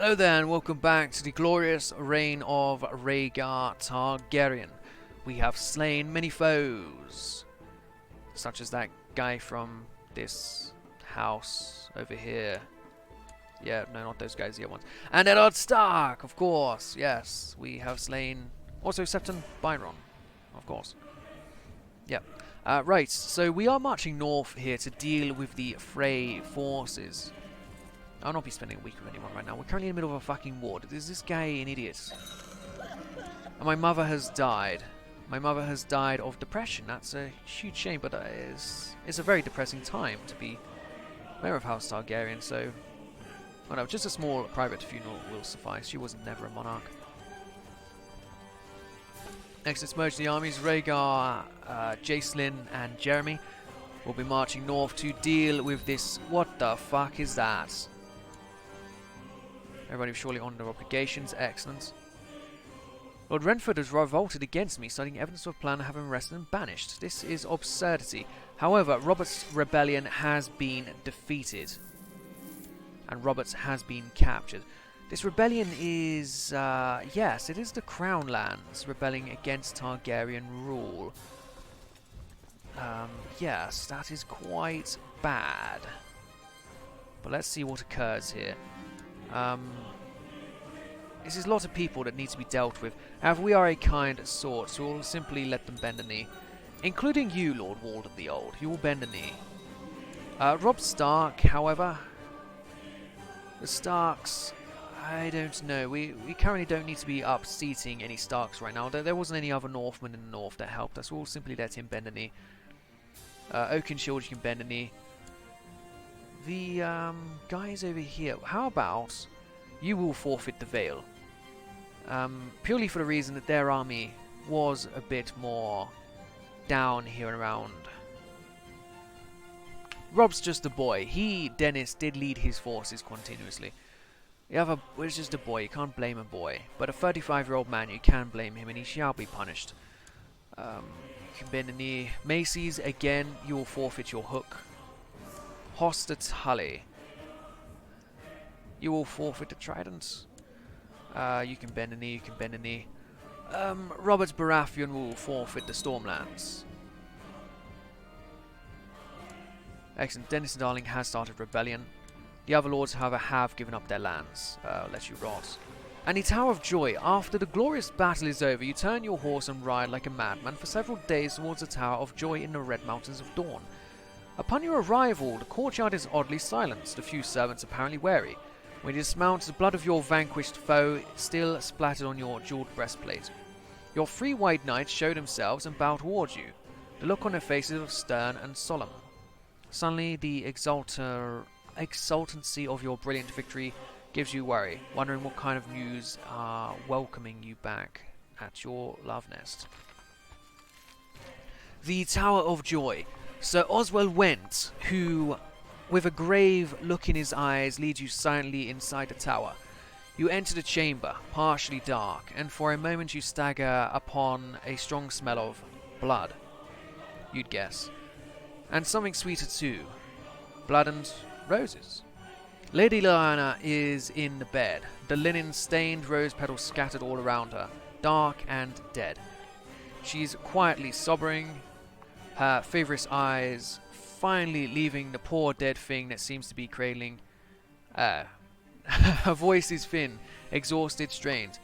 Hello there and welcome back to the glorious reign of Rhaegar Targaryen. We have slain many foes, such as that guy from this house over here. Yeah, no, not those guys, the other ones. And Eddard Stark, of course, yes. We have slain also Septon Byron, of course. Yep. Right, so we are marching north here to deal with the Frey forces. I'll not be spending a week with anyone right now. We're currently in the middle of a fucking war. Is this guy an idiot? And my mother has died. My mother has died of depression. That's a huge shame, but it's a very depressing time to be mayor of House Targaryen, so... Oh no, just a small private funeral will suffice. She was never a monarch. Next, let's merge the armies. Rhaegar, Jacelyn, and Jeremy will be marching north to deal with this... What the fuck is that? Everybody surely on their obligations. Excellent. Lord Renford has revolted against me, citing evidence of a plan to have him arrested and banished. This is absurdity. However, Robert's rebellion has been defeated. And Roberts has been captured. This rebellion is... yes, it is the Crownlands rebelling against Targaryen rule. Yes, that is quite bad. But let's see what occurs here. This is a lot of people that need to be dealt with. However, we are a kind sort, so we'll simply let them bend a knee. Including you, Lord Walden the Old. You will bend a knee. Robb Stark, however... The Starks... I don't know. We currently don't need to be up-seating any Starks right now. There wasn't any other Northmen in the north that helped us. We'll simply let him bend a knee. Oakenshield, you can bend a knee. The guys over here, how about you will forfeit the Vale? Purely for the reason that their army was a bit more down here and around. Rob's just a boy. Dennis, did lead his forces continuously. The other was just a boy. You can't blame a boy. But a 35-year-old man, you can blame him, and he shall be punished. You can bend a knee. Macy's, again, you will forfeit your hook. Hostet Tully. You will forfeit the trident. You can bend a knee, you can bend a knee. Robert Baratheon will forfeit the Stormlands. Excellent. Dennis and Darling has started rebellion. The other lords, however, have given up their lands. Let you rot. And the Tower of Joy. After the glorious battle is over, you turn your horse and ride like a madman for several days towards the Tower of Joy in the Red Mountains of Dawn. Upon your arrival, the courtyard is oddly silenced, a few servants apparently wary. When you dismount, the blood of your vanquished foe still splattered on your jeweled breastplate. Your 3 white knights show themselves and bow towards you. The look on their faces was stern and solemn. Suddenly, the exultancy of your brilliant victory gives you worry, wondering what kind of news are welcoming you back at your love nest. The Tower of Joy. Sir Oswell Went, who, with a grave look in his eyes, leads you silently inside the tower. You enter the chamber, partially dark, and for a moment you stagger upon a strong smell of blood. You'd guess. And something sweeter too. Blood and roses. Lady Lyanna is in the bed, the linen-stained rose petals scattered all around her, dark and dead. She's quietly sobbing, her feverish eyes finally leaving the poor dead thing that seems to be cradling. Her voice is thin, exhausted, strained.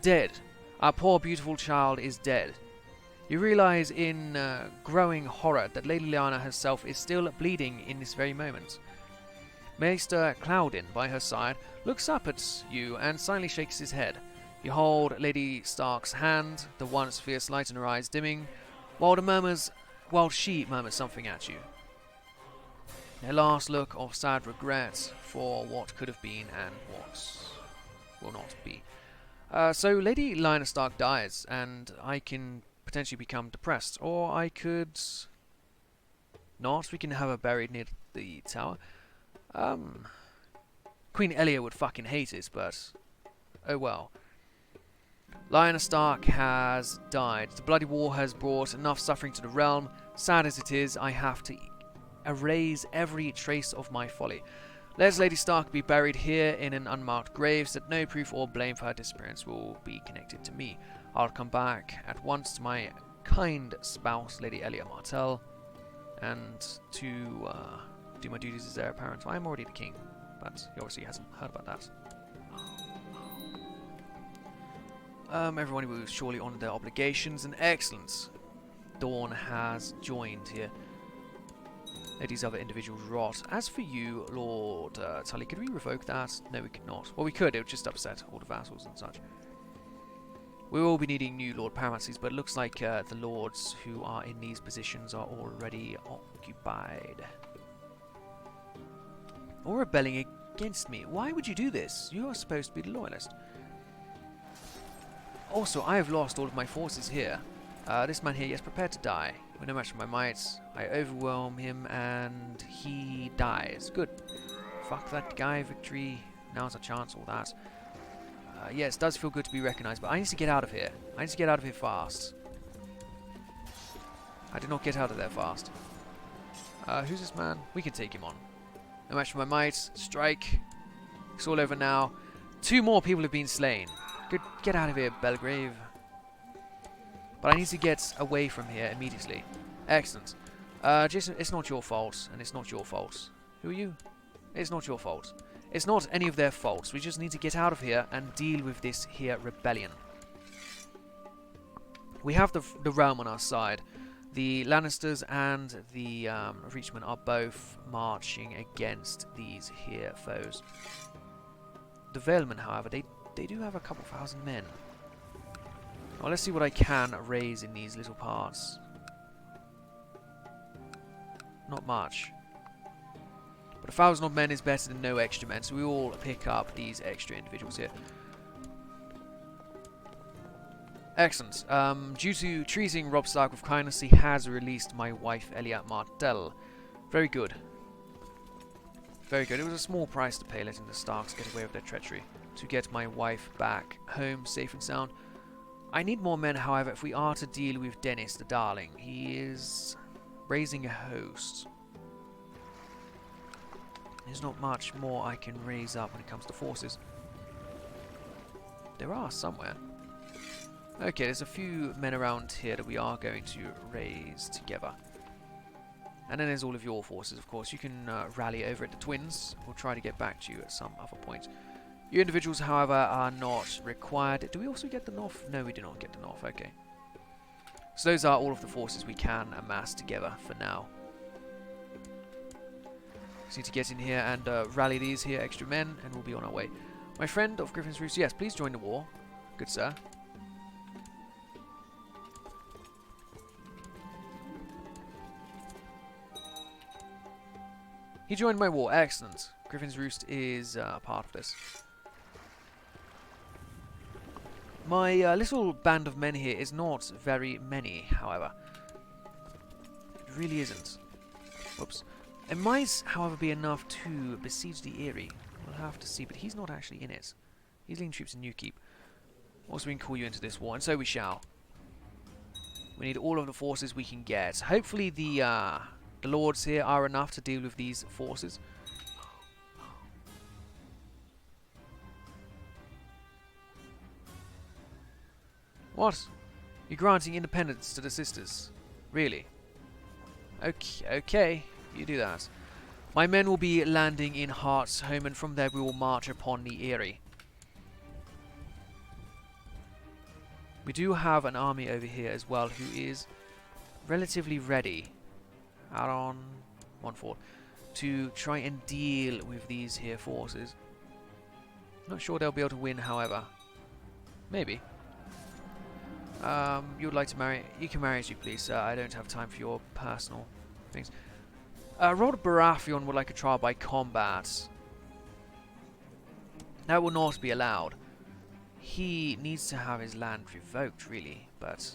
Dead. Our poor beautiful child is dead. You realize in growing horror that Lady Lyanna herself is still bleeding in this very moment. Maester Cloudin, by her side, looks up at you and silently shakes his head. You hold Lady Stark's hand, the once fierce light in her eyes dimming, while she murmurs something at you. A last look of sad regret for what could have been and what will not be. So Lady Lyanna Stark dies, and I can potentially become depressed, or I could not. We can have her buried near the tower. Queen Elia would fucking hate it, but oh well. Lyanna Stark has died. The bloody war has brought enough suffering to the realm. Sad as it is, I have to erase every trace of my folly. Let Lady Stark be buried here in an unmarked grave, so that no proof or blame for her disappearance will be connected to me. I'll come back at once to my kind spouse, Lady Elia Martell, and to do my duties as heir apparent. I am already the king, but he obviously hasn't heard about that. Everyone will surely honour their obligations, and excellent. Dawn has joined here. Let these other individuals rot. As for you, Lord Tully, could we revoke that? No, we could not. Well, we could. It would just upset all the vassals and such. We will be needing new Lord Paramatses, but it looks like the lords who are in these positions are already occupied. Or rebelling against me. Why would you do this? You are supposed to be the loyalist. Also, I have lost all of my forces here. This man here, yes, prepared to die. With no match for my might, I overwhelm him and he dies. Good. Fuck that guy, victory. Now's a chance, all that. Yes, it does feel good to be recognised, but I need to get out of here. I need to get out of here fast. I did not get out of there fast. Who's this man? We can take him on. No match for my might. Strike. It's all over now. 2 more people have been slain. Good. Get out of here, Belgrave. But I need to get away from here immediately. Excellent. Jason, it's not your fault, and it's not your fault. Who are you? It's not your fault. It's not any of their faults. We just need to get out of here and deal with this here rebellion. We have the realm on our side. The Lannisters and the Reachmen are both marching against these here foes. The Valemen, however, they do have a couple thousand men. Well, let's see what I can raise in these little parts. Not much. But 1,000 odd men is better than no extra men, so we all pick up these extra individuals here. Excellent. Due to treating Robb Stark with kindness, he has released my wife, Elia Martell. Very good. Very good. It was a small price to pay letting the Starks get away with their treachery. To get my wife back home safe and sound. I need more men, however, if we are to deal with Dennis the Darling. He is raising a host. There's not much more I can raise up when it comes to forces. There are somewhere. Okay, there's a few men around here that we are going to raise together. And then there's all of your forces, of course. You can rally over at the Twins. We'll try to get back to you at some other point. You individuals, however, are not required. Do we also get the North? No, we do not get the North. Okay. So those are all of the forces we can amass together for now. Just need to get in here and rally these here extra men, and we'll be on our way. My friend of Griffin's Roost, yes, please join the war. Good, sir. He joined my war. Excellent. Griffin's Roost is part of this. My little band of men here is not very many, however. It really isn't. Whoops. It might, however, be enough to besiege the Eyrie. We'll have to see, but he's not actually in it. He's leading troops in Newkeep. Also, we can call you into this war, and so we shall. We need all of the forces we can get. Hopefully the lords here are enough to deal with these forces. What? You're granting independence to the sisters? Really? Okay, you do that. My men will be landing in Hearth's-Home, and from there we will march upon the Eyrie. We do have an army over here as well who is relatively ready, out on one fort, to try and deal with these here forces. Not sure they'll be able to win, however. Maybe. You would like to marry? You can marry as you please, sir. I don't have time for your personal things. Rod Baratheon would like a trial by combat. That will not be allowed. He needs to have his land revoked, really, but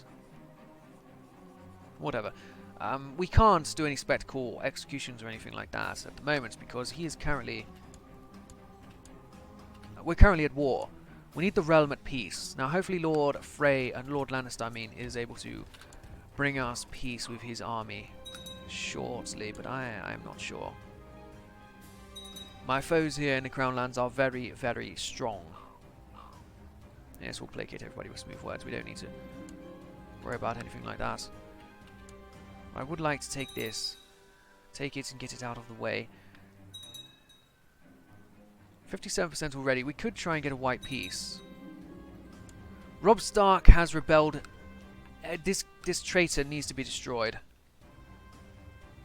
whatever. We can't do any spectacle executions or anything like that at the moment because he is currently... we're currently at war. We need the realm at peace. Now, hopefully Lord Frey, and Lord Lannister, I mean, is able to bring us peace with his army shortly, but I am not sure. My foes here in the Crownlands are very, very strong. Yes, we'll placate everybody with smooth words. We don't need to worry about anything like that. I would like to take this. Take it and get it out of the way. 57% already. We could try and get a white piece. Robb Stark has rebelled. This traitor needs to be destroyed.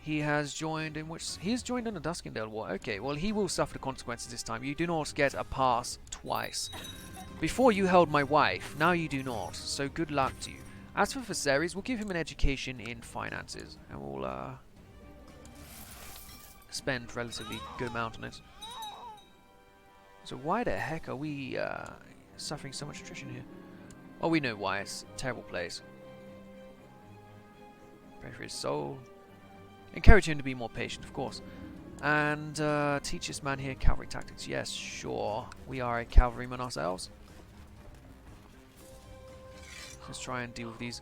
He has joined in which he has joined in the Duskendale War. Okay, well he will suffer the consequences this time. You do not get a pass twice. Before you held my wife, now you do not. So good luck to you. As for Viserys, we'll give him an education in finances, and we'll spend a relatively good amount on it. So why the heck are we suffering so much attrition here? Oh, we know why. It's a terrible place. Pray for his soul. Encourage him to be more patient, of course. And teach this man here cavalry tactics. Yes, sure. We are a cavalryman ourselves. Let's try and deal with these.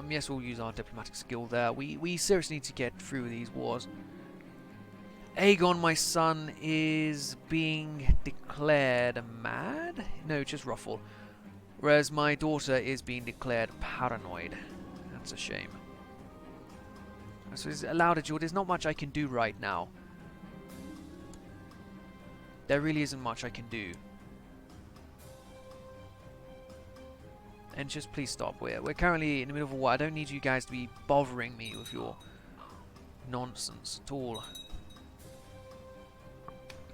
Yes, we'll use our diplomatic skill there. We seriously need to get through these wars. Aegon, my son, is being declared mad? No, just Ruffle. Whereas my daughter is being declared paranoid. That's a shame. So it's allowed a duel. There's not much I can do right now. There really isn't much I can do. And just please stop. We're currently in the middle of a war. I don't need you guys to be bothering me with your nonsense at all.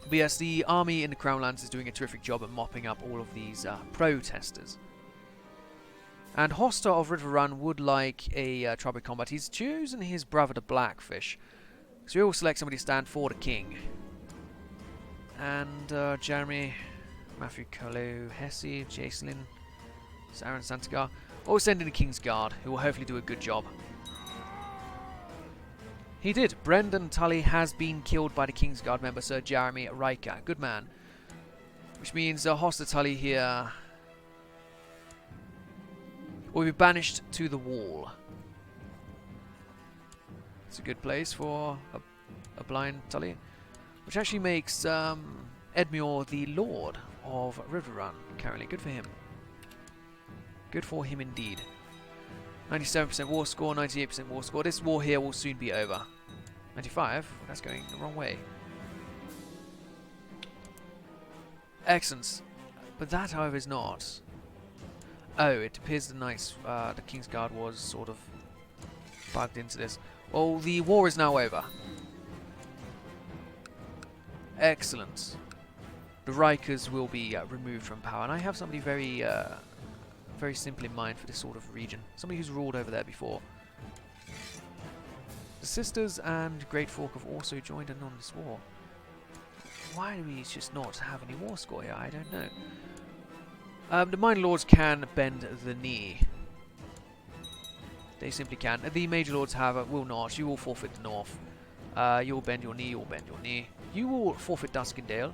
But yes, the army in the Crownlands is doing a terrific job at mopping up all of these protesters. And Hoster of Riverrun would like a tribal combat. He's chosen his brother the Blackfish. So we will select somebody to stand for the king. And Jeremy, Matthew Colo, Hesse, Jacelyn, Saren Santigar. Or send in the King's Guard, who will hopefully do a good job. He did. Brendan Tully has been killed by the King's Guard member, Sir Jeremy Rhaegar. Good man. Which means Hoster Tully here will be banished to the wall. It's a good place for a blind Tully. Which actually makes Edmure the Lord of Riverrun currently. Good for him. Good for him indeed. 97% war score, 98% war score. This war here will soon be over. 95? That's going the wrong way. Excellent. But that, however, is not. Oh, it appears the King's Guard was sort of bugged into this. Well, the war is now over. Excellent. The Rikers will be removed from power, and I have somebody very simple in mind for this sort of region. Somebody who's ruled over there before. The Sisters and Great Fork have also joined in on this war. Why do we just not have any war score here? I don't know. The Minor Lords can bend the knee. They simply can. The Major Lords, however, will not. You will forfeit the North. You will bend your knee, you will bend your knee. You will forfeit Duskendale.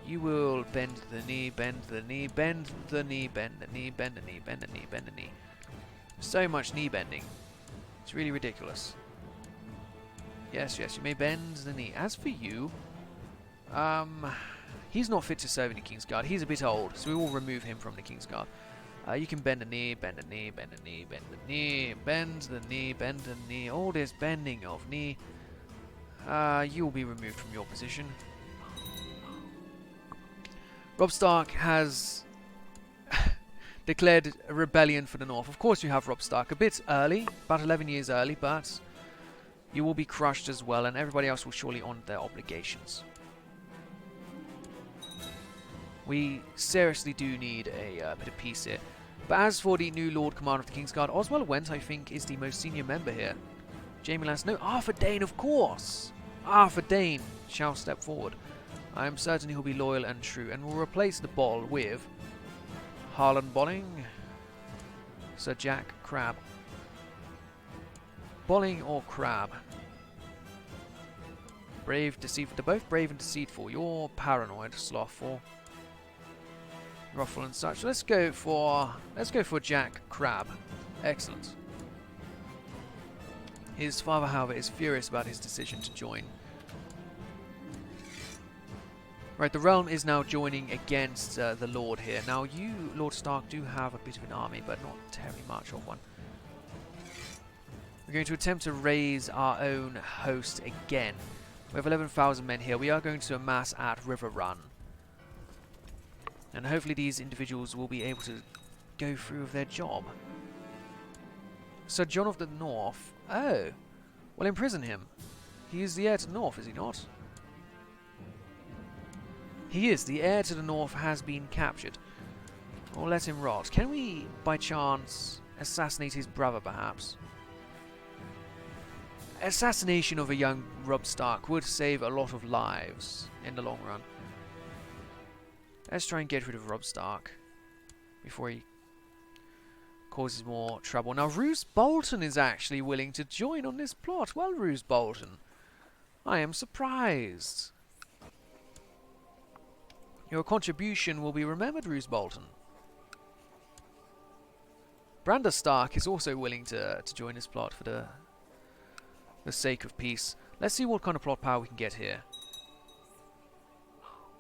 You will bend the knee, bend the knee, bend the knee, bend the knee, bend the knee, bend the knee, bend the knee. So much knee bending. It's really ridiculous. Yes, yes, you may bend the knee. As for you, he's not fit to serve in the King's Guard. He's a bit old, so we will remove him from the King's Guard. You can bend the knee, bend the knee, bend the knee, bend the knee, bend the knee, bend the knee. All this bending of knee. You will be removed from your position. Robb Stark has declared a rebellion for the North. Of course you have Robb Stark. A bit early, about 11 years early, but you will be crushed as well, and everybody else will surely honour their obligations. We seriously do need a bit of peace here. But as for the new Lord Commander of the King's Guard, Oswell Went, I think, is the most senior member here. Jaime Lannister. No, Arthur Dayne, of course! Arthur Dayne shall step forward. I am certain he'll be loyal and true, and will replace the Ball with Harlan Bolling, Sir Jack Crab. Bolling or Crab? Brave, deceitful. They're both brave and deceitful. You're paranoid, slothful, ruffle and such. Let's go for Jack Crab. Excellent. His father, however, is furious about his decision to join. Right, the realm is now joining against the Lord here. Now, you, Lord Stark, do have a bit of an army, but not terribly much of one. We're going to attempt to raise our own host again. We have 11,000 men here. We are going to amass at River Run. And hopefully these individuals will be able to go through with their job. Sir John of the North. Oh. Well, imprison him. He is the heir to the North, is he not? He is. The heir to the North has been captured. Or let him rot. Can we, by chance, assassinate his brother, perhaps? Assassination of a young Robb Stark would save a lot of lives in the long run. Let's try and get rid of Robb Stark before he causes more trouble. Now, Roose Bolton is actually willing to join on this plot. Well, Roose Bolton, I am surprised. Your contribution will be remembered, Roose Bolton. Branda Stark is also willing to join this plot for the sake of peace. Let's see what kind of plot power we can get here.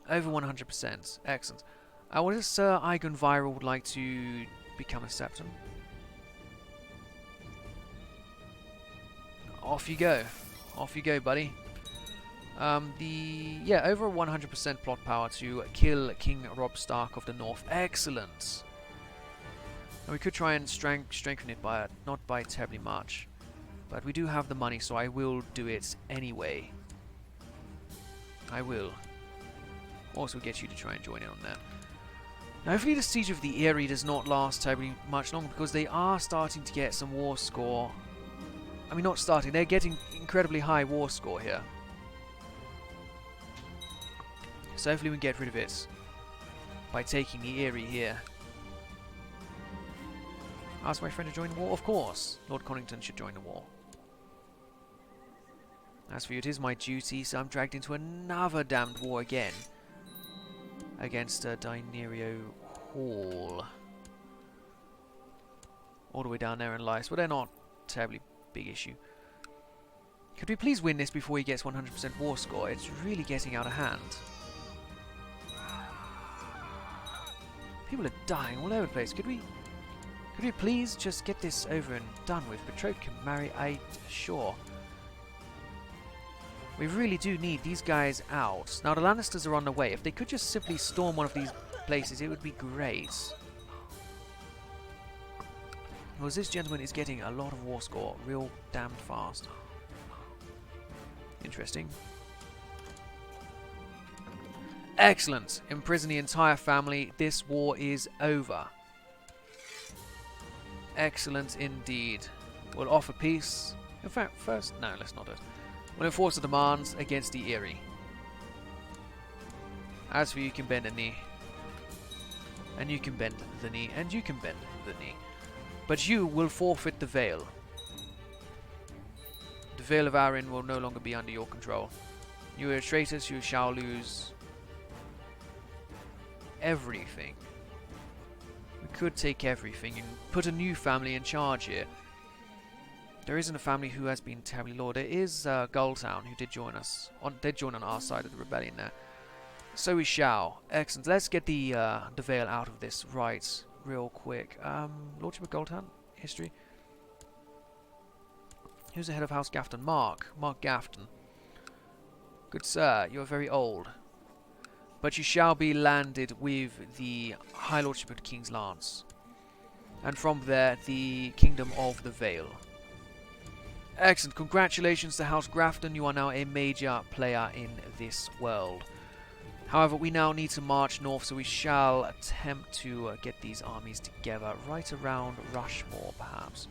Over 100%. Excellent. What if Sir Aegon Viral would like to become a Septon? Off you go. Off you go, buddy. Yeah, over 100% plot power to kill King Robb Stark of the North. Excellent. And we could try and strengthen it by not by terribly much, but we do have the money, so I will do it anyway. I will. Also get you to try and join in on that. Now, hopefully the siege of the Eyrie does not last terribly much longer, because they are starting to get some war score. I mean, not starting. They're getting incredibly high war score here. So hopefully we can get rid of it by taking the Eyrie here. Ask my friend to join the war? Of course. Lord Connington should join the war. As for you, it is my duty, so I'm dragged into another damned war again. Against Dinerio Hall. All the way down there in Lice. Well, they're not a terribly big issue. Could we please win this before he gets 100% war score? It's really getting out of hand. People are dying all over the place. Could we please just get this over and done with? Betrothed can marry, sure. We really do need these guys out. Now the Lannisters are on the way. If they could just simply storm one of these places, it would be great. Because this gentleman is getting a lot of war score real damned fast. Interesting. Excellent. Imprison the entire family. This war is over. Excellent indeed. We'll offer peace. In fact, first... No, let's not do it. We'll enforce the demands against the Eyrie. As for you, can bend a knee. And you can bend the knee. And you can bend the knee. But you will forfeit the Vale. The Vale of Arryn will no longer be under your control. You are traitors, you shall lose everything. We could take everything and put a new family in charge here. There isn't a family who has been terribly loyal. There is Gulltown, who did join us. Did join on our side of the rebellion there. So we shall. Excellent. Let's get the Vale out of this right real quick. Lordship of Gulltown history. Who's the head of House Gafton? Mark Gafton. Good sir, you are very old. But you shall be landed with the High Lordship of the King's Lance. And from there, the Kingdom of the Vale. Excellent. Congratulations to House Grafton. You are now a major player in this world. However, we now need to march north, so we shall attempt to get these armies together right around Rushmore, perhaps.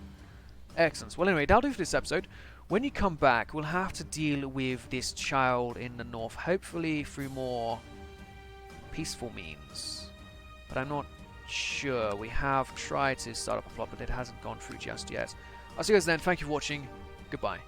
Excellent. Well, anyway, that'll do for this episode. When you come back, we'll have to deal with this child in the north, hopefully through more peaceful means. But I'm not sure. We have tried to start up a plot, but it hasn't gone through just yet. I'll see you guys then. Thank you for watching. Goodbye.